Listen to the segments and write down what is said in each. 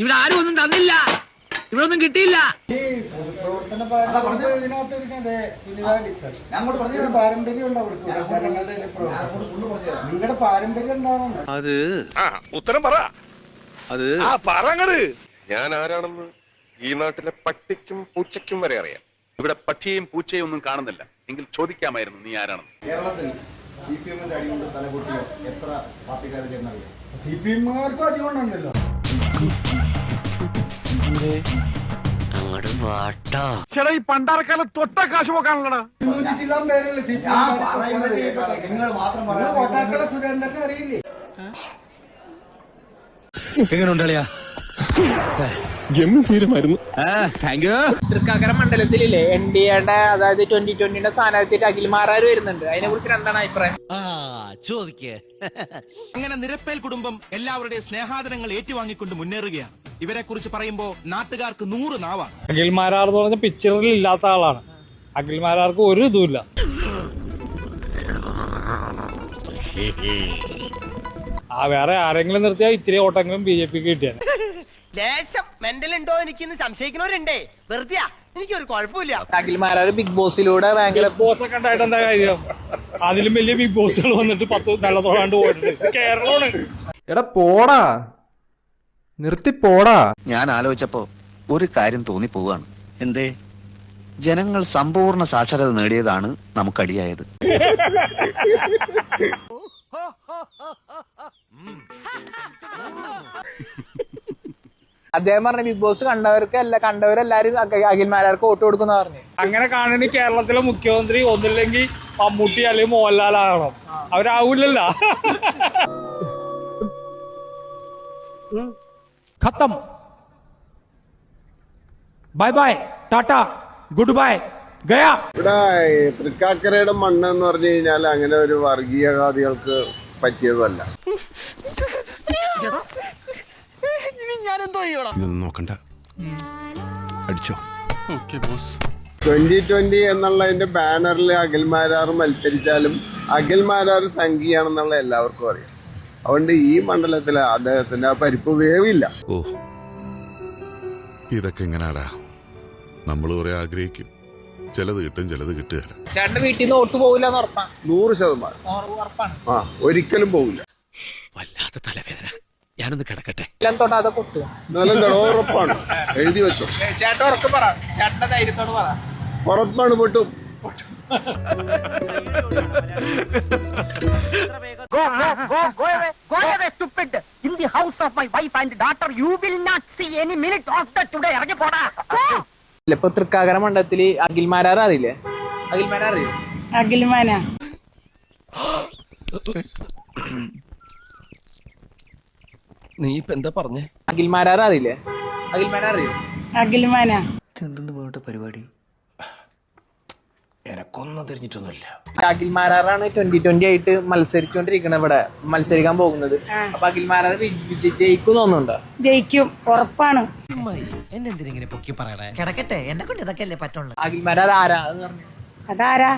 ഇവിടെ ആരും ഒന്നും തന്നില്ല, ഇവിടെ ഒന്നും കിട്ടിയില്ല. നിങ്ങളുടെ പാരമ്പര്യം എന്താണെന്ന് അത് ഉത്തരം പറ. അത് പറങ്ങട്. ഞാൻ ആരാണെന്ന് ഈ നാട്ടിലെ പട്ടിക്കും പൂച്ചയ്ക്കും വരെ അറിയാം. ഇവിടെ പക്ഷിയും പൂച്ചയും ഒന്നും കാണുന്നില്ല. എങ്കിൽ ചോദിക്കാമായിരുന്നു നീ ആരാണെന്ന്. കേരളത്തിൽ CPM-ന്റെ അടികൊണ്ട് തലപൊട്ടിയോ എത്ര പാർട്ടിക്കാരെ ചേർന്നറിയാം? CPM-കാർക്കും അടികൊണ്ടുണ്ടല്ലോ. ഈ പണ്ടാരക്കാലം തൊട്ട കാശ് പോക്കാണല്ലോ. 200 ചില്ലാൻ പേരല്ലേ നിങ്ങൾ മാത്രം കൊട്ടാക്കട സുരേന്ദ്രനെ അറിയില്ലേ? എങ്ങനെയുണ്ടളിയാ? ഗംഭീരമായിരുന്നു. തൃക്കാക്കര മണ്ഡലത്തിലില്ലേ NDA-യുടെ അതായത് 2020-യുടെ സ്ഥാനാർത്ഥിയായിട്ട് അഖിൽമാരാർ വരുന്നുണ്ട്. അതിനെ കുറിച്ച് എന്താണ് അഭിപ്രായം? അങ്ങനെ നിരപ്പേൽ കുടുംബം എല്ലാവരുടെയും സ്നേഹാദരങ്ങൾ ഏറ്റുവാങ്ങിക്കൊണ്ട് മുന്നേറുകയാണ്. ഇവരെ കുറിച്ച് പറയുമ്പോ നാട്ടുകാർക്ക് 100 നാവാണ്. അഖിൽമാരാർ എന്ന് പറഞ്ഞ പിക്ചറിൽ ഇല്ലാത്ത ആളാണ്. അഖിൽമാരാർക്ക് ഒരു ഇതുമില്ല. വേറെ ആരെങ്കിലും നിർത്തിയാൽ ഇത്തിരി ഓട്ടെങ്കിലും BJP-ക്ക് കിട്ടിയാണ്. ലേശം മെന്റൽ ഉണ്ടോ എനിക്കിന്ന് സംശയിക്കുന്നവരുണ്ടേ. വെറുതെ എനിക്കൊരു കുഴപ്പമില്ല. അഖിൽമാരാർ ബിഗ് ബോസിലൂടെ ഭയങ്കര ബിഗ് ബോസ് ഒക്കെ ഉണ്ടായിട്ട് എന്താ കാര്യം? അതിലും വലിയ ബിഗ് ബോസുകൾ വന്നിട്ട് 10 നിലത്തോടാണ്ട് പോയിട്ടുണ്ട്. കേരളമാണ്. എടാ പോടാ, നിർത്തി പോടാ. ഞാൻ ആലോചിച്ചപ്പോ ഒരു കാര്യം തോന്നി പോവാണ്. എന്തേ? ജനങ്ങൾ സമ്പൂർണ്ണ സാക്ഷരത നേടിയതാണ് നമുക്കടിയായത്. അദ്ദേഹം പറഞ്ഞ ബിഗ് ബോസ് കണ്ടവരെല്ലാരും അഖിൽമാരാർക്ക് വോട്ട് കൊടുക്കുന്ന പറഞ്ഞു. അങ്ങനെ കാണണി കേരളത്തിലെ മുഖ്യമന്ത്രി ഒന്നില്ലെങ്കിൽ മമ്മൂട്ടി അല്ലെങ്കിൽ മോഹൻലാൽ ആകണം. അവരാവൂലല്ലോ. ഖത്തം. Bye bye, tata, goodbye, ഗയാ. ഇവിടെ തൃക്കാക്കരയുടെ മണ്ണ് എന്ന് പറഞ്ഞു കഴിഞ്ഞാൽ അങ്ങനെ ഒരു വർഗീയവാദികൾക്ക് പറ്റിയതല്ല. നോക്കണ്ട, അടിച്ചോ. 2020 എന്നുള്ളതിന്റെ ബാനറിൽ അഖിൽമാരാർ മത്സരിച്ചാലും അഖിൽമാരാർ സംഘിയാണെന്നുള്ള എല്ലാവർക്കും അറിയാം. അതുകൊണ്ട് ഈ മണ്ഡലത്തില് അദ്ദേഹത്തിന്റെ ആ പരിപ്പ് വേവില്ല. ഓ, ഇതൊക്കെ എങ്ങനാടാ? നമ്മൾ കുറെ ആഗ്രഹിക്കും, ചിലത് കിട്ടും, ചിലത് കിട്ടുകയില്ല. ചേട്ടന്റെ വീട്ടിൽ നിന്ന് വോട്ട് പോകില്ല 100% ഉറപ്പാണ്. ഒരിക്കലും പോവില്ല. വല്ലാത്ത തലവേദന, ഞാനൊന്ന് കിടക്കട്ടെ. തൊടാതെ കൊട്ടുക. എന്നാലും ഉറപ്പാണ്, എഴുതി വെച്ചോ. ചേട്ടൻ ഉറക്കെ പറ, ചേട്ടന്റെ ധൈര്യത്തോട് പറ. ഉറപ്പാണ് പൊട്ടും. ഇപ്പൊ തൃക്കാക്കര മണ്ഡലത്തില് അഖിൽമാരാർ അറിയില്ലേ? അഖിൽമാന നീ ഇപ്പൊ എന്താ പറഞ്ഞേ? അഖിൽമാരാർ അറിയില്ലേ? അഖിൽമാന എന്തെന്ന് വേണ്ട പരിപാടി? എനക്കൊന്നും தெரிஞ்சிട്ടൊന്നുമില്ല. അഖിൽമാരാറാണ് 2020 ആയിട്ട് മത്സരിച്ചോണ്ടിരിക്കണ ഇവിടെ മത്സരിക്കാൻ പോകുന്നത്. അപ്പൊ അഖിൽമാരാർ ജയിക്കും തോന്നുന്നുണ്ടോ? ജയിക്കും, ഉറപ്പാണ്. എന്നെന്തിനെ പൊക്കി പറയണേ? കിടക്കട്ടെ, എന്നെ കൊണ്ട് ഇതൊക്കെ അല്ലേ പറ്റുള്ളൂ. അഖിൽമാരാർ ആരാ പറഞ്ഞു? അതാരാ?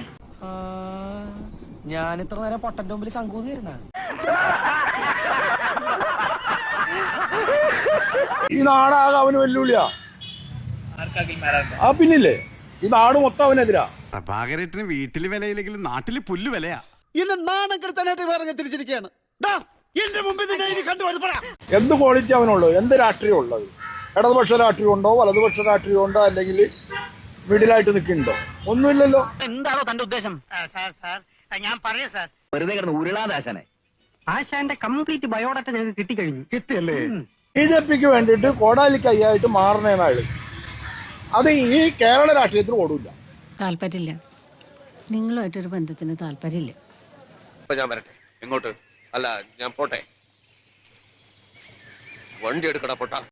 ഞാൻ ഇത്ര നേരം പൊട്ടന്റെ മുമ്പിൽ ശങ്കൂന്നിരുന്ന. ഈ നാടാകെ അവന് വെല്ലുവിളിയാ. ആ പിന്നില്ലേ, ഈ നാട് മൊത്തം അവനെതിരാ. പ്രഭാകരേട്ടന് വീട്ടില് വിലയില്ലെങ്കിലും നാട്ടില് പുല്ല് വിലയാ. എന്നെ നാണം കെടുത്താനായിട്ട് പറഞ്ഞ് തിരിച്ചിരിക്കുകയാണ്. എന്റെ മുമ്പിൽ എന്ത് ക്വാളിറ്റി അവനുള്ളത്, എന്ത് രാഷ്ട്രീയം ഉള്ളത്? ഇടതുപക്ഷ രാഷ്ട്രീയം ഉണ്ടോ, വലതുപക്ഷ രാഷ്ട്രീയം ഉണ്ടോ, അല്ലെങ്കിൽ മിഡിലായിട്ട് നിൽക്കുന്നുണ്ടോ? ഒന്നുമില്ലല്ലോ. എന്താണോ തന്റെ ഉദ്ദേശം? ഞാൻ പറയാം സാർ, വെറുതെ കിടന്ന് ഉരുളാതെ ആശാനെ. ആശാന്റെ കംപ്ലീറ്റ് ബയോഡാറ്റ ഞങ്ങൾക്ക് കിട്ടിക്കഴിഞ്ഞു. കിട്ടിയല്ലേ? BJP-ക്ക് വേണ്ടിയിട്ട് കോടാലിക്ക് അയ്യായിട്ട് മാറണേനാള് അത് ഈ കേരള രാഷ്ട്രീയത്തിൽ ഓടൂല. താല്പര്യമില്ല. നിങ്ങളുമായിട്ടൊരു ബന്ധത്തിന് താല്പര്യമില്ല. ഞാൻ വരട്ടെ. എങ്ങോട്ട്? അല്ല, ഞാൻ പോട്ടെ. വണ്ടി എടുക്കടാ പൊട്ടാ.